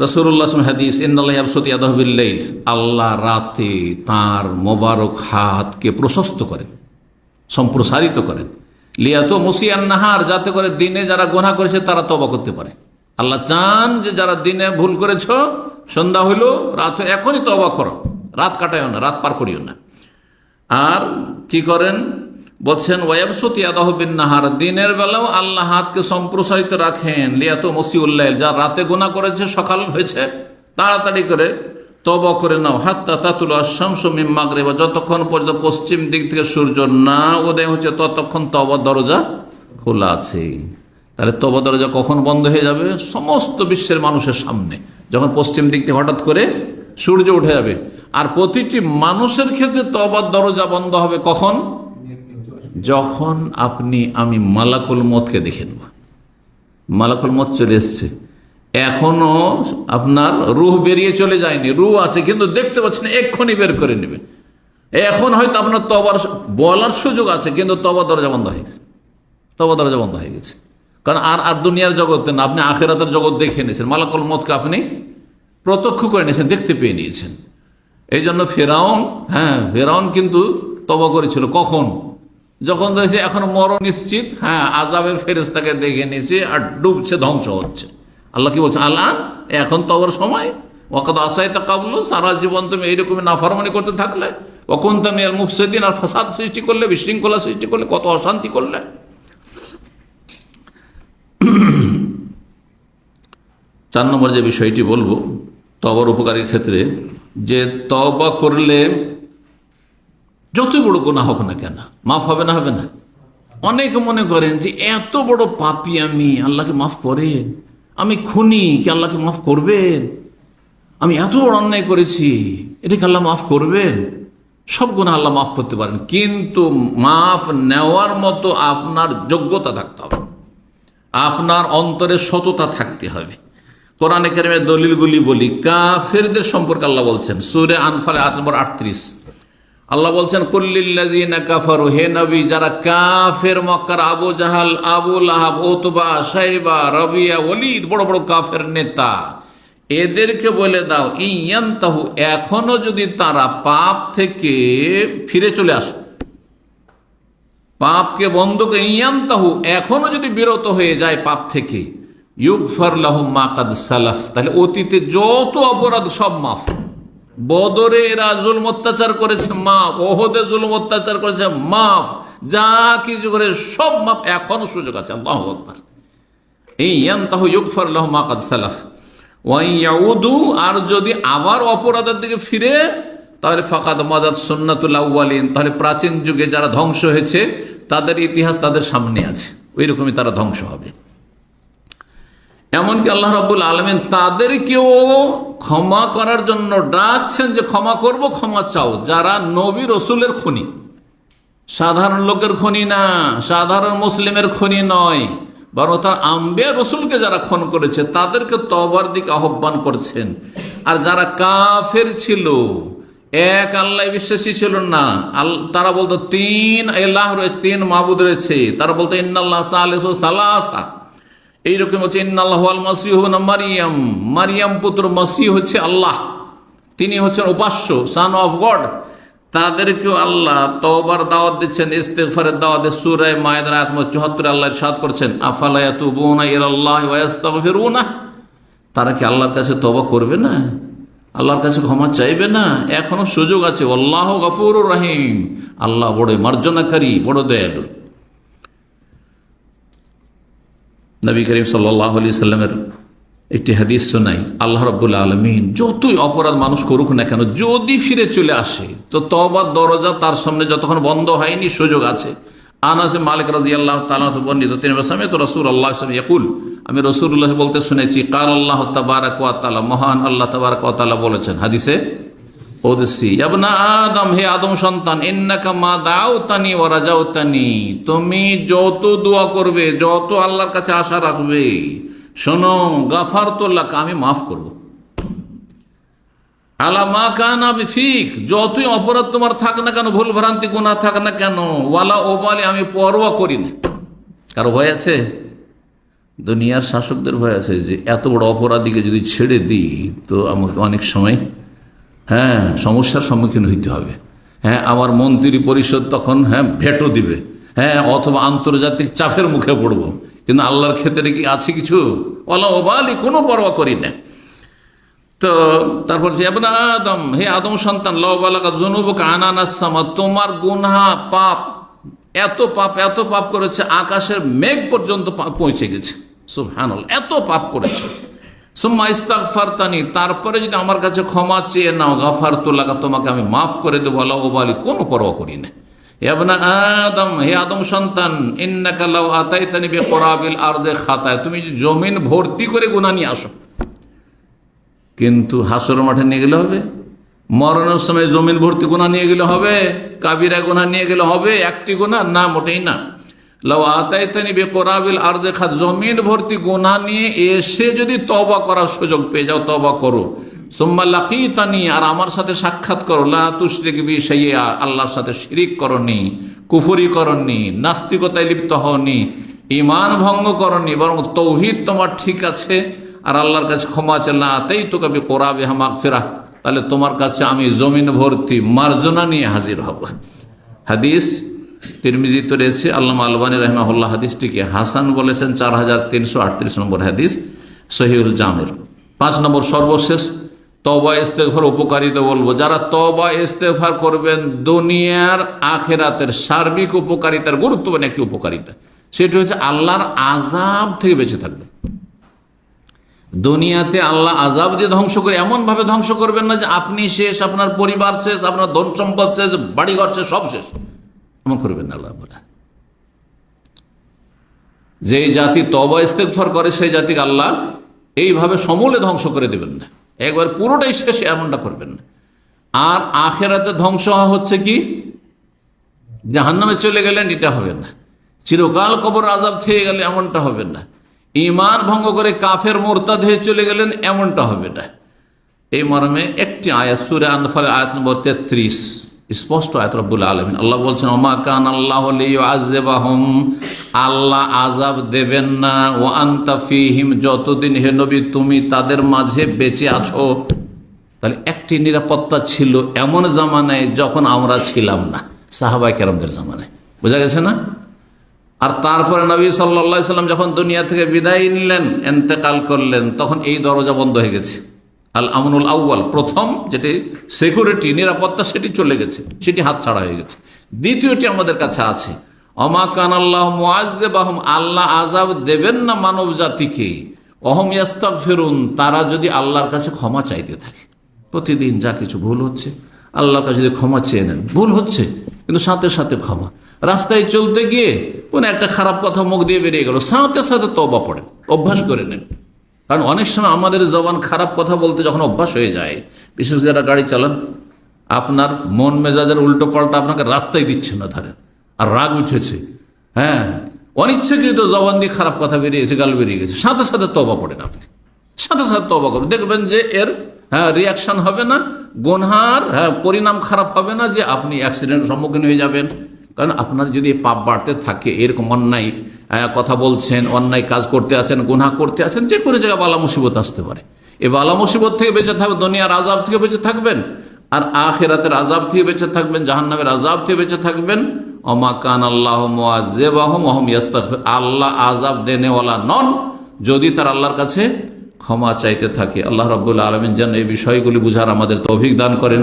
রাসূলুল্লাহ হাদিস, ইন্নাল্লাহ ইয়াবসুতু ইয়াদাহু বিল-লাইল, আল্লাহ রাতে তার মোবারক হাতকে প্রশস্ত করেন, সম্প্রসারিত করেন, লিয়াতু মুসিয়ান নাহার, যাতে করে দিনে যারা গুনাহ করেছে তারা তওবা করতে পারে। আল্লাহ চান যে যারা দিনে ভুল করেছ, সন্ধ্যা হইল, রাত এখনই তওবা করো, রাত কাটাইও না, রাত পার করিও না। আর কি করেন বলছেন, ওয়ায়াবসুতু ইয়াদাহু বিন-নাহার, দিনের বেলাও আল্লাহ হাতকে সম্প্রসারিত রাখেন, লিয়াতু মুসিউল লাইল, যা রাতে গুনাহ করেছে সকাল হয়েছে তাড়াতাড়ি করে তওবা করে নাও, হাত্তা তাতুলু আশ-শামসু মিন মাগরিবা, যতক্ষণ পর্যন্ত পশ্চিম দিক থেকে সূর্য না উদয় হচ্ছে ততক্ষণ তওবার দরজা খোলা আছে। তাহলে তওবার দরজা কখন বন্ধ হয়ে যাবে? সমস্ত বিশ্বের মানুষের সামনে, যখন পশ্চিম দিক থেকে হঠাৎ করে সূর্য উঠে যাবে। আর প্রতিটি মানুষের ক্ষেত্রে তওবার দরজা বন্ধ হবে কখন? যখন আমি মালাকুল মউতকে দেখে নেব। মালাকুল মউত চলে এসছে, এখনো আপনার রূহ বেরিয়ে চলে যায়নি, রূহ আছে কিন্তু দেখতে পাচ্ছেন, এক্ষুনি বের করে নেবে। এখন হয়তো আপনার তওবার বলার সুযোগ আছে, কিন্তু তওবার দরজা বন্ধ হয়ে গেছে, তওবার দরজা বন্ধ হয়ে গেছে। কারণ আর দুনিয়ার জগতে না, আপনি আখিরাতের জগৎ দেখে নিয়েছেন, মালাকুল মউতকে আপনি প্রত্যক্ষ করে নিয়েছেন, দেখতে পেয়ে নিয়েছেন। এই জন্য ফেরাউন কিন্তু তওবা করেছিল কখন? যখন দেখছে এখন মরণ নিশ্চিত, আযাবের ফেরেশতাকে দেখে নিয়েছে আর ডুবছে, ধ্বংস হচ্ছে। আল্লাহ কি বলছেন? আল্লাহ এখন তওবার সময়, ওয়াকাদ আসাইতা কাবলু, সারা জীবন তুমি এইরকম নাফরমানি করতে থাকলে, ওয়া কুনতা মিনাল মুফসিদিন, আর ফাসাদ সৃষ্টি করলে, বিশৃঙ্খলা সৃষ্টি করলে, কত অশান্তি করলে। 4 নম্বর যে বিষয়টি বলবো তওবার উপকারের ক্ষেত্রে, যে তওবা করলে যত বড় গুনাহ হোক না কেন মাফ হবে না? হবে না? অনেকে মনে করেন যে এত বড় পাপী আমি, আল্লাহকে মাফ করেন, আমি খুনি, কি আল্লাহকে মাফ করবেন? আমি এত বড় অন্যায় করেছি, এটাকে আল্লাহ মাফ করবেন? সব গুনাহ আল্লাহ মাফ করতে পারেন, কিন্তু মাফ নেওয়ার মতো আপনার যোগ্যতা থাকতে হবে, আপনার অন্তরে সততা থাকতে হবে। কোরআনে কারিমের দলিলগুলি বলি, কাফেরদের সম্পর্কে আল্লাহ বলছেন সূরা আনফাল আয়াত নম্বর 38, আল্লাহ বলছেন, কুল্লিল্লাযিনা কাফারু, হে নবী যারা কাফের মক্কার, আবু জাহাল, আবু লাহাব, উতবা, শাইবা, রবিয়া, ওলীদ, বড় বড় কাফের নেতা, এদেরকে বলে দাও, ইয়ান্তাহু, এখনো যদি তারা পাপ থেকে ফিরে চলে আসে, পাপকে বন্ধ করে, ইয়ান্তাহু, এখনো যদি বিরত হয়ে যায় পাপ থেকে, ইউগফার লাহুম মা কাদ সালাফ, তাহলে অতীতে যত অপরাধ সব মাফ। বদরে এরা জুলম অত্যাচার করেছে, মাফ। ওহদে জুলম অত্যাচার করেছে, মাফ। যা কিছু করে সব মাফ, এখনো সুযোগ আছে। আল্লাহু আকবার। ইয়ান্তাহু ইউগফার লাহুম মা কাদ সালাফ ওয়া ইয়াউদু, আর যদি আবার অপরাধের দিকে ফিরে, তাহলে ফাকাদ মাদাত সুন্নাতুল আউয়ালিন, তাহলে প্রাচীন যুগে যারা ধ্বংস হয়েছে তাদের ইতিহাস তাদের সামনে আছে, ওই রকমই তারা ধ্বংস হবে। এমনকি আল্লাহ রাব্বুল আলামিন তাদেরকেও ক্ষমা করার জন্য ডাকছেন, যে ক্ষমা করব, ক্ষমা চাও, যারা নবী রসুলের খুনি, সাধারণ লোকের খুনি না, সাধারণ মুসলিমের খুনি নয়, বরং তার আম্বিয়া রসুলকে যারা খুন করেছে তাদেরকে তওবার দিকে আহ্বান করছেন। আর যারা কাফের ছিল, এক আল্লাহ বিশ্বাসী ছিল না, তারা বলতো 3 ইলাহ রয়েছে, 3 মাবুদ রয়েছে, তারা বলতো ইন্নাল্লাহ সালিসু সালাসা, এইরকম হচ্ছে ইন্নাল্লাহু আল মাসিহু ইবনে মারিয়াম, মারিয়াম পুত্র মাসিহ হচ্ছে আল্লাহ, তিনি হচ্ছেন উপাস্য, সান অফ গড। তাদেরকেও আল্লাহ তওবার দাওয়াত দিচ্ছেন, ইস্তিগফারের দাওয়াত। সূরা মায়েদার আয়াত 74 আল্লাহ ইরশাদ করছেন, আফালা ইয়াতুবুনা ইলাল্লাহি ওয়া ইস্তাগফিরুনা, তারা কি আল্লাহর কাছে তওবা করবে না, আল্লাহর কাছে ক্ষমা চাইবে না? এখনো সুযোগ আছে। আল্লাহু গফুরুর রহিম, আল্লাহ বড় মার্জনাকারী, বড় দয়ালু। নবী করিম সাল্লাল্লাহু আলাইহি সাল্লামের একটি হাদিস শোনাই, আল্লাহ রাব্বুল আলামিন যতই অপরাধ মানুষ করুক না কেন, যদি ফিরে চলে আসে তো তওবার দরজা তার সামনে যতক্ষণ বন্ধ হয়নি সুযোগ আছে। আনাস মালিক রাদিয়াল্লাহু তাআলা বর্ণিত, তিনি বলেন, সামি'তু রাসূলুল্লাহ সাল্লাল্লাহু আলাইহি ওয়াসাল্লাম ইয়াকুল, আমি রাসূলুল্লাহ বলতে শুনেছি, কাল আল্লাহ তাবারাক ওয়া তাআলা, মহান আল্লাহ তাবারাক ওয়া তাআলা বলেছেন হাদিসে কুদসি, ইবনা আদম, হে আদম সন্তান, ইন্নাকা মা দাউতানি ওয়া রাজাউতানি, তুমি যত দোয়া করবে, যত আল্লাহর কাছে আশা রাখবে, শোনো, গাফারতু লাকা, আমি মাফ করব, আলা মা কানা বিফিক, যতই অপরাধ তোমার থাক না কেন, ভুল ভ্রান্তি গুনাহ থাক না কেন, ওয়ালা ওবালি, আমি পরোয়া করি না। কারো ভয় আছে? দুনিয়ার শাসকদের ভয় আছে যে এত বড় অপরাধীকে যদি ছেড়ে দিই তো আমাকে অনেক সময় সমস্যার সম্মুখীন হইতে হবে। আমার মন্ত্রী পরিষদ তখন ভেটো দিবে, অথবা আন্তর্জাতিক চাপের মুখে পড়বো। কিন্তু আল্লাহর ক্ষেত্রে কি আছে কিছু? ওলা ওবালি, কোনো পরোয়া করি না। তো তারপর আদম, হে আদম সন্তান, তোমার গুনাহ পাপ এত পাপ করেছে আকাশের মেঘ পর্যন্ত পৌঁছে গেছে। সুবহানাল্লাহ, এত পাপ করেছে। সুম্মা ইস্তাগফারতানি, তারপরে যদি আমার কাছে ক্ষমা চেয়ে নাও, গাফারতু লাকা, তোমাকে আমি মাফ করে দেবো। আল্লাহ ওবালি, কোনো পরোয়া করি না। ইবনা আদম, হে আদম সন্তান, ইন্নাকা লাউ আতাইতানি বিকুরাবিল আরদি খাতায়া, তুমি জমিন ভর্তি করে গুনাহ নিয়ে আসো, কিন্তু হাসর মাঠে নিয়ে গেলে হবে? মরণের সময় জমিন ভর্তি গুনাহ নিয়ে গেলে হবে? কাবিরা গুনাহ নিয়ে গেলে হবে? একটি গুনাহ না, মোটেই না। লাউ আতাইতানি বিকুরাবিল আরদি খাত, জমিন ভর্তি গুনাহ নিয়ে এসে যদি তওবা করার সুযোগ পেয়ে যাও, তওবা করো। সুম্মা লাকিতানি, আর আমার সাথে সাক্ষাৎ করো। লা তুশরিক বি শাইআ, আল্লাহর সাথে শিরিক করনি, কুফরি করনি, নাস্তিকতায় লিপ্ত হওনি, ঈমান ভঙ্গ করনি, বরং তৌহিদ তোমার ঠিক আছে, আর আল্লাহর কাছে ক্ষমা চাইলা, তাই তো কবি কোরাবিহা মাগফিরাহ, তাহলে তোমার কাছে আমি জমিন ভর্তি মার্জনা নিয়ে হাজির হব। হাদিস তিরমিজিতে রয়েছে। আল্লামা আলবানী রাহিমাহুল্লাহ হাদিসটিকে হাসান বলেছেন। 4338 নম্বর হাদিস সহিহুল জামের। 5 নম্বর সর্বশেষ তওবা ইস্তেগফার উপকারিতা বলবো। যারা তওবা ইস্তেগফার করবেন, দুনিয়ার আখিরাতের সার্বিক উপকারিতার গুরুত্বপূর্ণ একটি উপকারিতা, সেটা হচ্ছে আল্লাহর আযাব থেকে বেঁচে থাকবে। দুনিয়াতে আল্লাহ আযাব দিয়ে ধ্বংস করে এমন ভাবে ধ্বংস করবেন না যে আপনি শেষ, আপনার পরিবার শেষ, আপনার ধন সম্পদ শেষ, বাড়িঘর শেষ, সব শেষ। এমন করবেন না আল্লাহ বলে। যেই জাতি তওবা ইস্তেগফার করে সেই জাতিকে আল্লাহ এইভাবে সমূলে ধ্বংস করে দেবেন না, একবার পুরোটাই শেষে, এমনটা করবেন না। আর আখিরাতে ধ্বংস হচ্ছে কি, জাহান্নামে চলে গেলেন, এটা হবে না। চিরকাল কবর আযাব থেকে গেলে, এমনটা হবে না। ঈমান ভঙ্গ করে কাফের মুরতাদ হয়ে চলে গেলেন, এমনটা হবে না। এই মর্মে একটি আয়াত সূরা আনফাল আয়াত নম্বর 33, স্পষ্ট আয়াত। রব্বুল আলামিন আল্লাহ বলছেন, ওমা কান আল্লাহু লিয়ুআযিবাহুম, আল্লাহ আযাব দেবেন না, ওয়া আনতা ফীহিম, যতদিন হে নবী তুমি তাদের মাঝে বেঁচে আছো। তাহলে একটি নিরাপত্তা ছিল এমন জামানায় যখন আমরা ছিলাম না, সাহাবায়ে কেরামদের জামানায়। বোঝা গেছে না? আর তারপরে নবী সাল্লাল্লাহু আলাইহি সাল্লাম যখন দুনিয়া থেকে বিদায় নিলেন, ইন্তেকাল করলেন, তখন এই দরজা বন্ধ হয়ে গেছে। আল আমনুল আউয়াল, প্রথম যেটি সিকিউরিটি, নিরাপত্তা, সেটি চলে গেছে, সেটি হাতছাড়া হয়ে গেছে। দ্বিতীয়টি আমাদের কাছে আছে, ওমা কান আল্লাহু মুআযযিবাহুম, আল্লাহ আযাব দেবেন না মানব জাতিকে, ওহুম ইস্তাগফিরুন, তারা যদি আল্লাহর কাছে ক্ষমা চাইতে থাকে। প্রতিদিন যা কিছু ভুল হচ্ছে, আল্লাহর কাছে যদি ক্ষমা চেয়ে নেন, ভুল হচ্ছে কিন্তু সাথে সাথে ক্ষমা। রাস্তায় চলতে গিয়ে কোনো একটা খারাপ কথা মুখ দিয়ে বেরিয়ে গেল, সাথে সাথে তওবা পড়েন, অভ্যাস করে নেন। কারণ অনেক সময় আমাদের জবান খারাপ কথা বলতে যখন অভ্যাস হয়ে যায়, বিশেষ যারা গাড়ি চালান, আপনার মন মেজাজের উল্টো পাল্টা আপনাকে রাস্তায় দিচ্ছে না, ধরেন, আর রাগ উঠেছে, অনিচ্ছাকৃত জবান দিয়ে খারাপ কথা বেরিয়েছে, গাল বেরিয়ে গেছে, সাথে সাথে তওবা পড়েন। আপনি সাথে সাথে তওবা করবেন, দেখবেন যে এর রিয়াকশন হবে না, গুনহার পরিণাম খারাপ হবে না, যে আপনি অ্যাক্সিডেন্টের সম্মুখীন হয়ে যাবেন। কারণ আপনার যদি পাপ বাড়তে থাকে, এরকম অন্যায় কথা বলছেন, অন্যায় কাজ করতে আছেন, গুনাহ করতে আছেন, যে কোনো জায়গায় বালা মুসিবত আসতে পারে। এই বালা মুসিবত থেকে বেঁচে থাকবেন, দুনিয়ার আযাব থেকে বেঁচে থাকবেন, আর আখিরাতের আযাব থেকে বেঁচে থাকবেন, জাহান্নামের আযাব থেকে বেঁচে থাকবেন। ওমা কান আল্লাহু মুআযযিবাহুম ওয়া হুম ইস্তাগফিরুন, আল্লাহ আযাব দেনেওয়ালা নন যদি তার আল্লাহর কাছে ক্ষমা চাইতে থাকে। আল্লাহ রাব্বুল আলামিন যেন এই বিষয়গুলি বুঝার আমাদের তৌফিক দান করেন।